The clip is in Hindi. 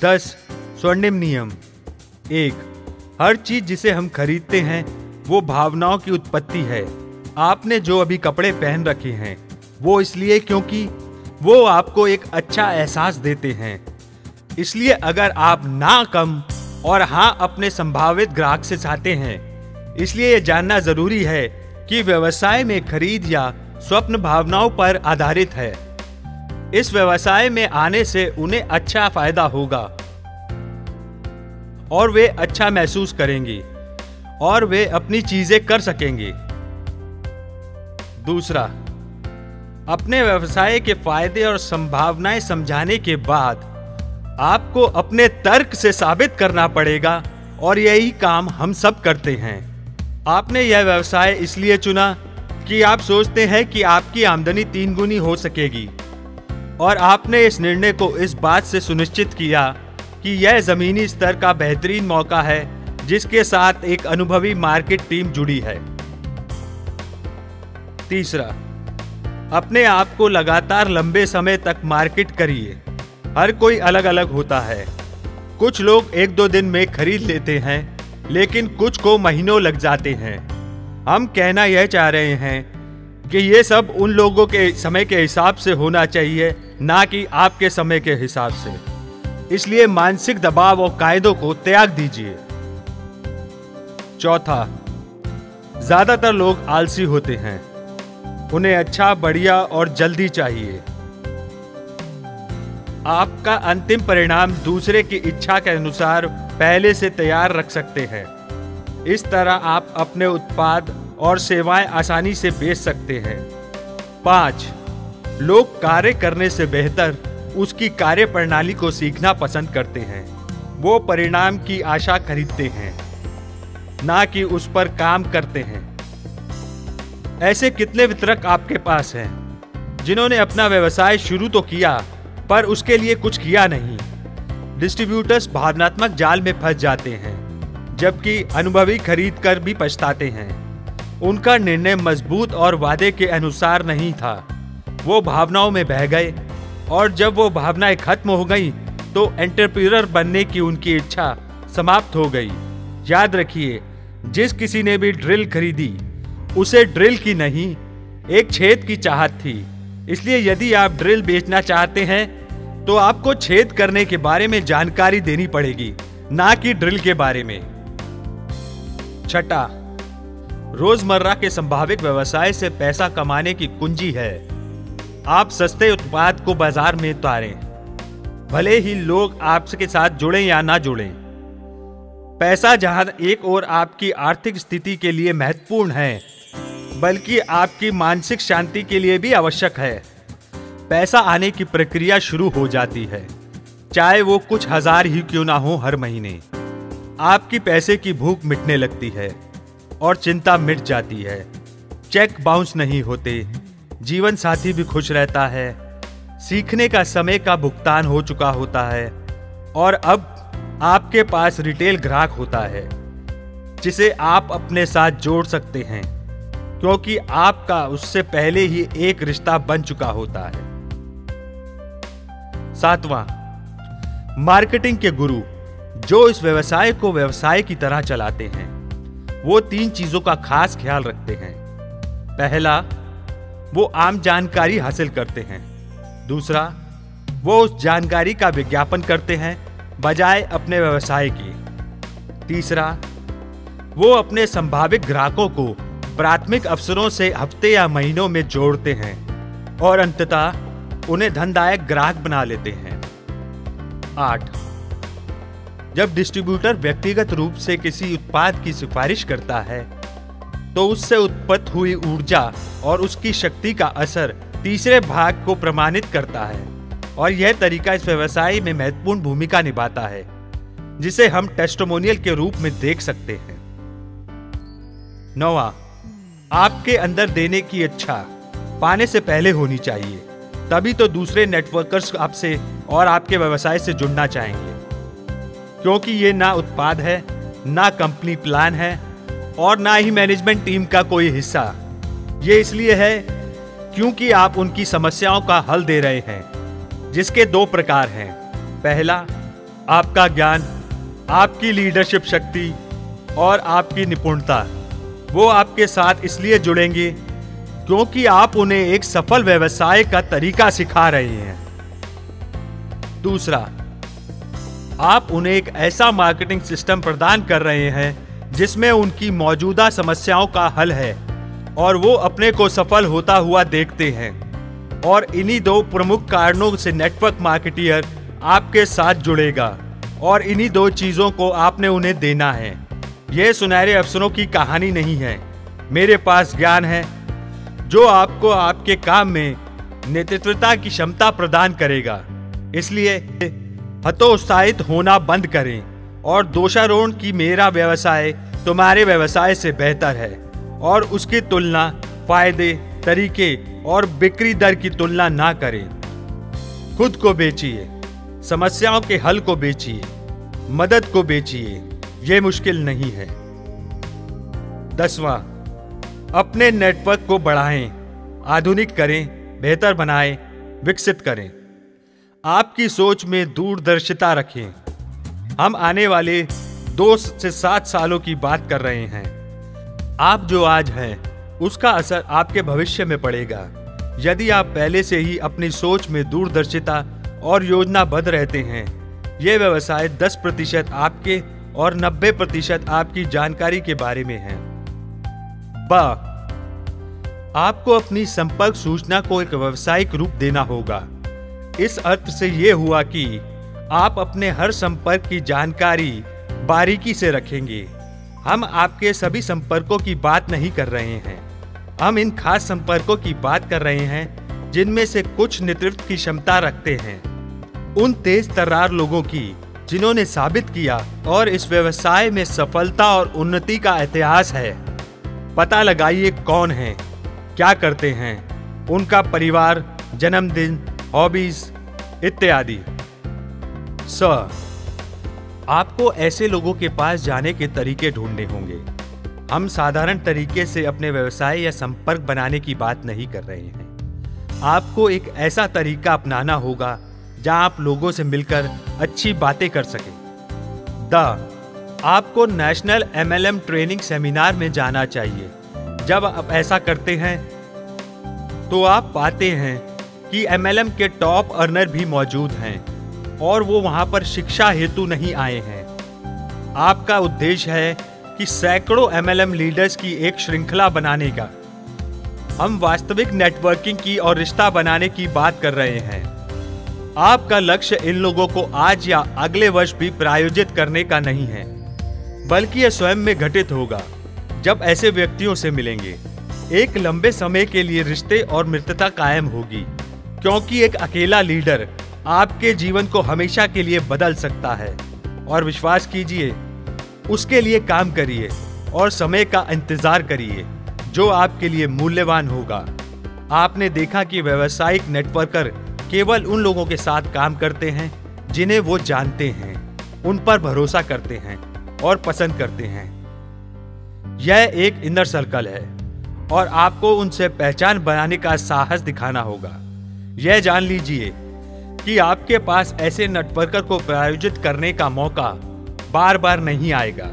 10 स्वर्णिम नियम। 1. हर चीज जिसे हम खरीदते हैं वो भावनाओं की उत्पत्ति है। आपने जो अभी कपड़े पहन रखे हैं वो इसलिए क्योंकि वो आपको एक अच्छा एहसास देते हैं। इसलिए अगर आप ना कम और हाँ अपने संभावित ग्राहक से चाहते हैं, इसलिए ये जानना जरूरी है कि व्यवसाय में खरीद या स्वप्न भावनाओं पर आधारित है। इस व्यवसाय में आने से उन्हें अच्छा फायदा होगा और वे अच्छा महसूस करेंगे और वे अपनी चीजें कर सकेंगे। दूसरा, अपने व्यवसाय के फायदे और संभावनाएं समझाने के बाद आपको अपने तर्क से साबित करना पड़ेगा और यही काम हम सब करते हैं। आपने यह व्यवसाय इसलिए चुना कि आप सोचते हैं कि आपकी आमदनी 3 गुनी हो सकेगी और आपने इस निर्णय को इस बात से सुनिश्चित किया कि यह जमीनी स्तर का बेहतरीन मौका है जिसके साथ एक अनुभवी मार्केट टीम जुड़ी है। तीसरा, अपने आप को लगातार लंबे समय तक मार्केट करिए। हर कोई अलग अलग होता है। कुछ लोग 1-2 दिन में खरीद लेते हैं, लेकिन कुछ को महीनों लग जाते हैं। हम कहना यह चाह रहे हैं कि ये सब उन लोगों के समय के हिसाब से होना चाहिए, ना कि आपके समय के हिसाब से। इसलिए मानसिक दबाव और कायदों को त्याग दीजिए। चौथा, ज्यादातर लोग आलसी होते हैं। उन्हें अच्छा, बढ़िया और जल्दी चाहिए। आपका अंतिम परिणाम दूसरे की इच्छा के अनुसार पहले से तैयार रख सकते हैं। इस तरह आप अपने उत्पाद और सेवाएं आसानी से बेच सकते हैं। 5. लोग कार्य करने से बेहतर उसकी कार्य प्रणाली को सीखना पसंद करते हैं। वो परिणाम की आशा खरीदते हैं, ना कि उस पर काम करते हैं। ऐसे कितने वितरक आपके पास हैं जिन्होंने अपना व्यवसाय शुरू तो किया पर उसके लिए कुछ किया नहीं। डिस्ट्रीब्यूटर्स भावनात्मक जाल में फंस जाते हैं, जबकि अनुभवी खरीद कर भी पछताते हैं। उनका निर्णय मजबूत और वादे के अनुसार नहीं था। वो भावनाओं में बह गए और जब वो भावनाएं खत्म हो गई तो एंटरप्रेन्योर बनने की उनकी इच्छा समाप्त हो गई। याद रखिए, जिस किसी ने भी ड्रिल खरीदी उसे ड्रिल की नहीं, एक छेद की चाहत थी। इसलिए यदि आप ड्रिल बेचना चाहते हैं तो आपको छेद करने के बारे में जानकारी देनी पड़ेगी, ना कि ड्रिल के बारे में। 6. रोजमर्रा के संभावित व्यवसाय से पैसा कमाने की कुंजी है आप सस्ते उत्पाद को बाजार में उतारें, भले ही लोग आपके साथ जुड़ें या ना जुड़ें। पैसा जहां एक ओर आपकी आर्थिक स्थिति के लिए महत्वपूर्ण है, बल्कि आपकी मानसिक शांति के लिए भी आवश्यक है। पैसा आने की प्रक्रिया शुरू हो जाती है, चाहे वो कुछ हजार ही क्यों ना हो हर महीने। आपकी पैसे की भूख मिटने लगती है और चिंता मिट जाती है। चेक बाउंस नहीं होते, जीवन साथी भी खुश रहता है, सीखने का समय का भुगतान हो चुका होता है और अब आपके पास रिटेल ग्राहक होता है जिसे आप अपने साथ जोड़ सकते हैं, क्योंकि आपका उससे पहले ही एक रिश्ता बन चुका होता है। 7वां, मार्केटिंग के गुरु जो इस व्यवसाय को व्यवसाय की तरह चलाते हैं, वो 3 चीजों का खास ख्याल रखते हैं। पहला, वो आम जानकारी हासिल करते हैं। दूसरा, वो उस जानकारी का विज्ञापन करते हैं बजाय अपने व्यवसाय की। तीसरा, वो अपने संभावित ग्राहकों को प्राथमिक अवसरों से हफ्ते या महीनों में जोड़ते हैं और अंततः उन्हें धनदायक ग्राहक बना लेते हैं। 8. जब डिस्ट्रीब्यूटर व्यक्तिगत रूप से किसी उत्पाद की सिफारिश करता है तो उससे उत्पन्न हुई ऊर्जा और उसकी शक्ति का असर तीसरे भाग को प्रमाणित करता है और यह तरीका इस व्यवसाय में महत्वपूर्ण भूमिका निभाता है, जिसे हम टेस्टिमोनियल के रूप में देख सकते हैं। 9वां, आपके अंदर देने की इच्छा पाने से पहले होनी चाहिए, तभी तो दूसरे नेटवर्कर्स आपसे और आपके व्यवसाय से जुड़ना चाहेंगे, क्योंकि ये ना उत्पाद है, ना कंपनी प्लान है और ना ही मैनेजमेंट टीम का कोई हिस्सा। ये इसलिए है क्योंकि आप उनकी समस्याओं का हल दे रहे हैं, जिसके 2 प्रकार हैं। पहला, आपका ज्ञान, आपकी लीडरशिप शक्ति और आपकी निपुणता, वो आपके साथ इसलिए जुड़ेंगे क्योंकि आप उन्हें एक सफल व्यवसाय का तरीका सिखा रहे हैं। दूसरा, आप उन्हें एक ऐसा मार्केटिंग सिस्टम प्रदान कर रहे हैं जिसमें उनकी मौजूदा समस्याओं का हल है और वो अपने को सफल होता हुआ देखते हैं। और इन्हीं दो प्रमुख कारणों से नेटवर्क मार्केटियर आपके साथ जुड़ेगा और इन्हीं दो चीजों को आपने उन्हें देना है। यह सुनहरे अवसरों की कहानी नहीं है। मेरे पास ज्ञान है जो आपको आपके काम में नेतृत्वता की क्षमता प्रदान करेगा। इसलिए हतोत्साहित होना बंद करें और दोषारोपण कि मेरा व्यवसाय तुम्हारे व्यवसाय से बेहतर है और उसकी तुलना फायदे, तरीके और बिक्री दर की तुलना ना करें। खुद को बेचिए, समस्याओं के हल को बेचिए, मदद को बेचिए। यह मुश्किल नहीं है। 10वां, अपने नेटवर्क को बढ़ाएं, आधुनिक करें, बेहतर बनाएं, विकसित करें। आपकी सोच में दूरदर्शिता रखें। हम आने वाले 2 से 7 सालों की बात कर रहे हैं। आप जो आज हैं उसका असर आपके भविष्य में पड़ेगा। यदि आप पहले से ही अपनी सोच में दूरदर्शिता और योजनाबद्ध रहते हैं, यह व्यवसाय 10% आपके और 90% आपकी जानकारी के बारे में है। आपको अपनी संपर्क सूचना को एक व्यावसायिक रूप देना होगा। इस अर्थ से यह हुआ कि आप अपने हर संपर्क की जानकारी बारीकी से रखेंगे। हम आपके सभी संपर्कों की बात नहीं कर रहे हैं। हम इन खास संपर्कों की बात कर रहे हैं जिनमें से कुछ नेतृत्व की क्षमता रखते हैं, उन तेज तर्रार लोगों की जिन्होंने साबित किया और इस व्यवसाय में सफलता और उन्नति का इतिहास है। पता लगाइए कौन है, क्या करते हैं, उनका परिवार, जन्मदिन, हॉबीज इत्यादि। आपको ऐसे लोगों के पास जाने के तरीके ढूंढने होंगे। हम साधारण तरीके से अपने व्यवसाय या संपर्क बनाने की बात नहीं कर रहे हैं। आपको एक ऐसा तरीका अपनाना होगा जहां आप लोगों से मिलकर अच्छी बातें कर सकें। आपको नेशनल MLM ट्रेनिंग सेमिनार में जाना चाहिए। जब आप ऐसा करते हैं तो आप पाते हैं कि MLM के टॉप अर्नर भी मौजूद हैं और वो वहां पर शिक्षा हेतु नहीं आए हैं। आपका उद्देश्य है कि सैकड़ों MLM लीडर्स की एक श्रृंखला बनाने का। हम वास्तविक नेटवर्किंग की और रिश्ता बनाने की बात कर रहे हैं। आपका लक्ष्य इन लोगों को आज या अगले वर्ष भी प्रायोजित करने का नहीं है, बल्कि यह स्वयं में घटित होगा जब ऐसे व्यक्तियों से मिलेंगे। एक लंबे समय के लिए रिश्ते और मित्रता कायम होगी, क्योंकि एक अकेला लीडर आपके जीवन को हमेशा के लिए बदल सकता है। और विश्वास कीजिए, उसके लिए काम करिए और समय का इंतजार करिए जो आपके लिए मूल्यवान होगा। आपने देखा कि व्यावसायिक नेटवर्कर केवल उन लोगों के साथ काम करते हैं जिन्हें वो जानते हैं, उन पर भरोसा करते हैं और पसंद करते हैं। यह एक इनर सर्कल है और आपको उनसे पहचान बनाने का साहस दिखाना होगा। यह जान लीजिए कि आपके पास ऐसे नेटवर्कर को प्रायोजित करने का मौका बार बार नहीं आएगा।